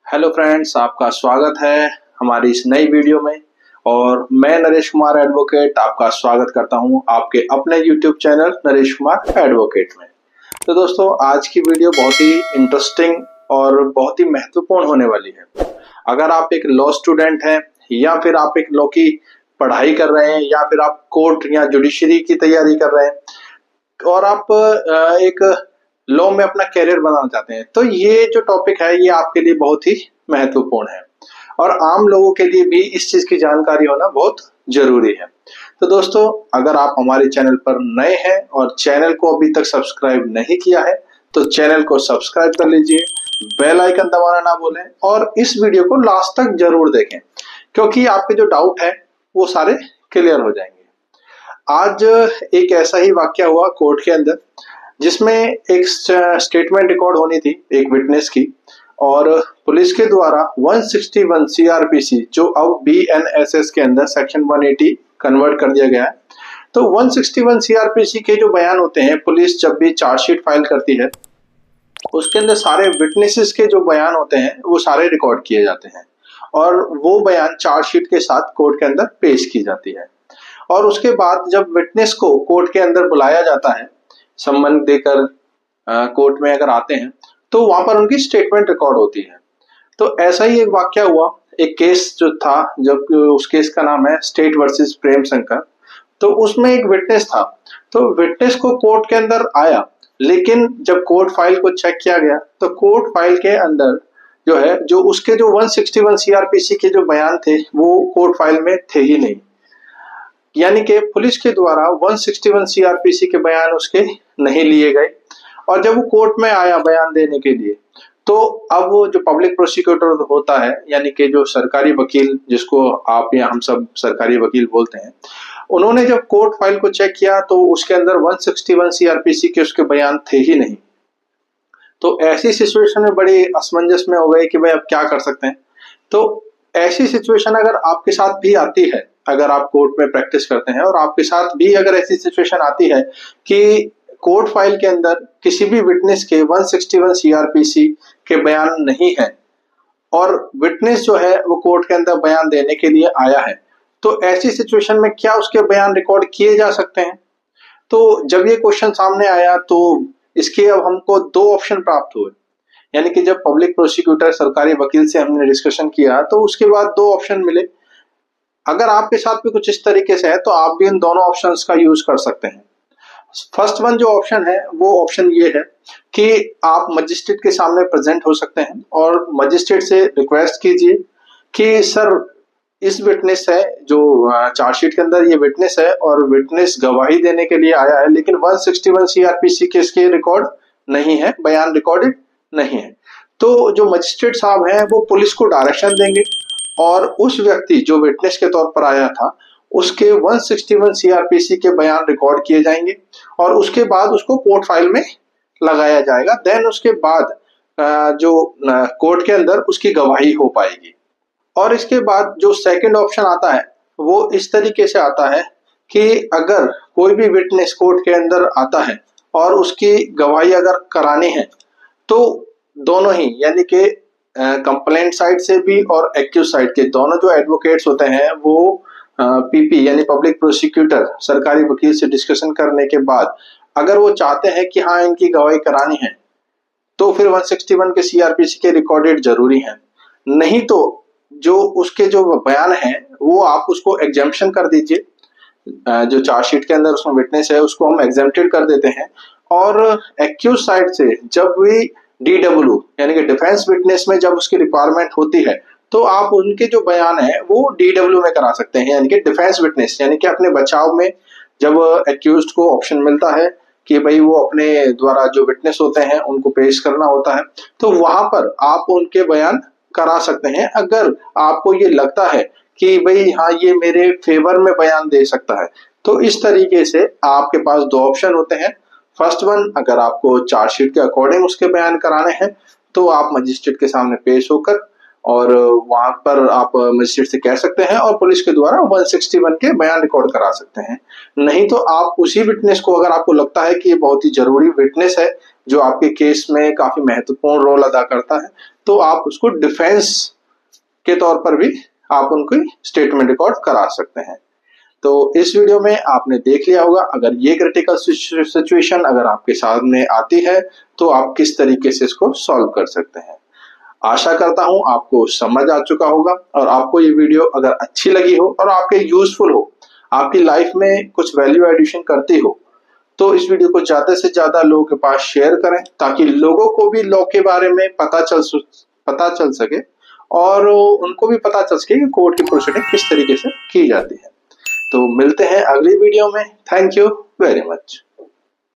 Hello friends, आपका स्वागत है हमारी इस नई वीडियो में। और मैं नरेश कुमार एडवोकेट आपका स्वागत करता हूं आपके अपने YouTube channel Naresh Kumar advocate में। तो दोस्तों, आज की वीडियो बहुत ही इंटरेस्टिंग और बहुत ही महत्वपूर्ण होने वाली है। अगर आप एक लॉ स्टूडेंट हैं या फिर आप एक लॉ की पढ़ाई कर रहे हैं या फिर आप कोर्ट या जुडिशरी की तैयारी कर रहे हैं और आप एक लॉ में अपना कैरियर बनाना चाहते हैं, तो ये जो टॉपिक है ये आपके लिए बहुत ही महत्वपूर्ण है और आम लोगों के लिए भी इस चीज की जानकारी होना बहुत जरूरी है। तो दोस्तों, अगर आप हमारे चैनल पर नए हैं और चैनल को अभी तक सब्सक्राइब नहीं किया है तो चैनल को सब्सक्राइब कर लीजिए, बेल आइकन दबाना ना भूलें और इस वीडियो को लास्ट तक जरूर देखें, क्योंकि आपके जो डाउट है वो सारे क्लियर हो जाएंगे। आज एक ऐसा ही वाकया हुआ कोर्ट के अंदर, जिसमें एक स्टेटमेंट रिकॉर्ड होनी थी एक विटनेस की, और पुलिस के द्वारा 161 सीआरपीसी, जो अब बीएनएसएस के अंदर सेक्शन 180 कन्वर्ट कर दिया गया है, तो 161 सीआरपीसी के जो बयान होते हैं, पुलिस जब भी चार्जशीट फाइल करती है उसके अंदर सारे विटनेसेस के जो बयान होते हैं वो सारे रिकॉर्ड किए जाते हैं और वो बयान चार्जशीट के साथ कोर्ट के अंदर पेश की जाती है। और उसके बाद जब विटनेस को कोर्ट के अंदर बुलाया जाता है, सम्मन देकर कोर्ट में अगर आते हैं तो वहां पर उनकी स्टेटमेंट रिकॉर्ड होती है। तो ऐसा ही एक वाकया हुआ, एक केस जो था, जब उस केस का नाम है स्टेट वर्सेस प्रेम शंकर। तो उसमें एक विटनेस था, तो विटनेस को कोर्ट के अंदर आया, लेकिन जब कोर्ट फाइल को चेक किया गया तो कोर्ट फाइल के अंदर जो है, जो उसके जो 161 सीआरपीसी के जो बयान थे वो कोर्ट फाइल में थे ही नहीं। यानी कि पुलिस के द्वारा 161 सीआरपीसी के बयान उसके नहीं लिए गए और जब वो कोर्ट में आया बयान देने के लिए, तो अब वो जो पब्लिक प्रोसिक्यूटर होता है, यानी कि जो सरकारी वकील, जिसको आप या हम सब सरकारी वकील बोलते हैं, उन्होंने जब कोर्ट फाइल को चेक किया तो उसके अंदर 161 सीआरपीसी के उसके बयान थे ही नहीं। तो ऐसी सिचुएशन में बड़ी असमंजस में हो गए कि भाई अब क्या कर सकते हैं। तो ऐसी सिचुएशन अगर आपके साथ भी आती है, अगर आप कोर्ट में प्रैक्टिस करते हैं और आपके साथ भी अगर ऐसी सिचुएशन आती है कि कोर्ट फाइल के अंदर किसी भी विटनेस के 161 सीआरपीसी के बयान नहीं है और विटनेस जो है वो कोर्ट के अंदर बयान देने के लिए आया है, तो ऐसी सिचुएशन में क्या उसके बयान रिकॉर्ड किए जा सकते हैं? तो जब ये क्वेश्चन सामने आया तो इसके अब हमको दो ऑप्शन प्राप्त हुए। यानी कि जब पब्लिक प्रोसिक्यूटर सरकारी वकील से हमने डिस्कशन किया तो उसके बाद दो ऑप्शन मिले। अगर आपके साथ भी कुछ इस तरीके से है तो आप भी इन दोनों ऑप्शंस का यूज कर सकते हैं। फर्स्ट वन जो ऑप्शन है वो ऑप्शन ये है कि आप मजिस्ट्रेट के सामने प्रेजेंट हो सकते हैं और मजिस्ट्रेट से रिक्वेस्ट कीजिए कि सर, इस विटनेस है जो चार्जशीट के अंदर ये विटनेस है और विटनेस गवाही देने के लिए आया है, लेकिन 161 सीआरपीसी के इसके रिकॉर्ड नहीं है, बयान रिकॉर्डेड नहीं है। तो जो मजिस्ट्रेट साहब हैं वो पुलिस को डायरेक्शन देंगे और उस व्यक्ति जो विटनेस के तौर पर आया था उसके 161 सीआरपीसी के बयान रिकॉर्ड किए जाएंगे और उसके बाद उसको कोर्ट फाइल में लगाया जाएगा। देन उसके बाद जो कोर्ट के अंदर उसकी गवाही हो पाएगी। और इसके बाद जो सेकंड ऑप्शन आता है वो इस तरीके से आता है कि अगर कोई भी विटनेस कोर्ट के अंदर आता है और उसकी गवाही अगर करानी है तो दोनों ही, यानी कि कंप्लेंट साइड से भी और एक्यूज साइड के दोनों जो एडवोकेट्स होते हैं वो पीपी यानी पब्लिक प्रोसिक्यूटर सरकारी वकील से डिस्कशन करने के बाद अगर वो चाहते हैं कि हाँ इनकी गवाही करानी है तो फिर 161 के सीआरपीसी के रिकॉर्डेड जरूरी है। नहीं तो जो उसके जो बयान है वो आप उसको एग्जेम्पशन कर दीजिए, जो चार्जशीट के अंदर उसमें विटनेस है उसको हम एग्जेम्प्टेड कर देते हैं और एक्यूज साइड से जब भी डीडब्ल्यू यानी कि डिफेंस विटनेस में जब उसकी रिक्वायरमेंट होती है तो आप उनके जो बयान है वो डीडब्ल्यू में करा सकते हैं, यानी कि डिफेंस विटनेस, यानी कि अपने बचाव में जब एक्यूज्ड को ऑप्शन मिलता है कि भाई वो अपने द्वारा जो विटनेस होते हैं उनको पेश करना होता है, तो वहां पर आप उनके बयान करा सकते हैं अगर आपको ये लगता है कि भाई हाँ ये मेरे फेवर में बयान दे सकता है। तो इस तरीके से आपके पास दो ऑप्शन होते हैं। फर्स्ट वन, अगर आपको चार्जशीट के अकॉर्डिंग उसके बयान कराने हैं तो आप मजिस्ट्रेट के सामने पेश होकर और वहां पर आप मजिस्ट्रेट से कह सकते हैं और पुलिस के द्वारा 161 के बयान रिकॉर्ड करा सकते हैं। नहीं तो आप उसी विटनेस को, अगर आपको लगता है कि ये बहुत ही जरूरी विटनेस है जो आपके केस में काफी महत्वपूर्ण रोल अदा करता है, तो आप उसको डिफेंस के तौर पर भी आप उनकी स्टेटमेंट रिकॉर्ड करा सकते हैं। तो इस वीडियो में आपने देख लिया होगा, अगर ये क्रिटिकल सिचुएशन अगर आपके सामने आती है तो आप किस तरीके से इसको सॉल्व कर सकते हैं। आशा करता हूं आपको समझ आ चुका होगा, और आपको ये वीडियो अगर अच्छी लगी हो और आपके यूजफुल हो, आपकी लाइफ में कुछ वैल्यू एडिशन करती हो, तो इस वीडियो को ज्यादा से ज्यादा लोगों के पास शेयर करें, ताकि लोगों को भी लॉ के बारे में पता चल सके और उनको भी पता चल सके कि कोर्ट की प्रोसीडिंग किस तरीके से की जाती है। तो मिलते हैं अगली वीडियो में। Thank you very much.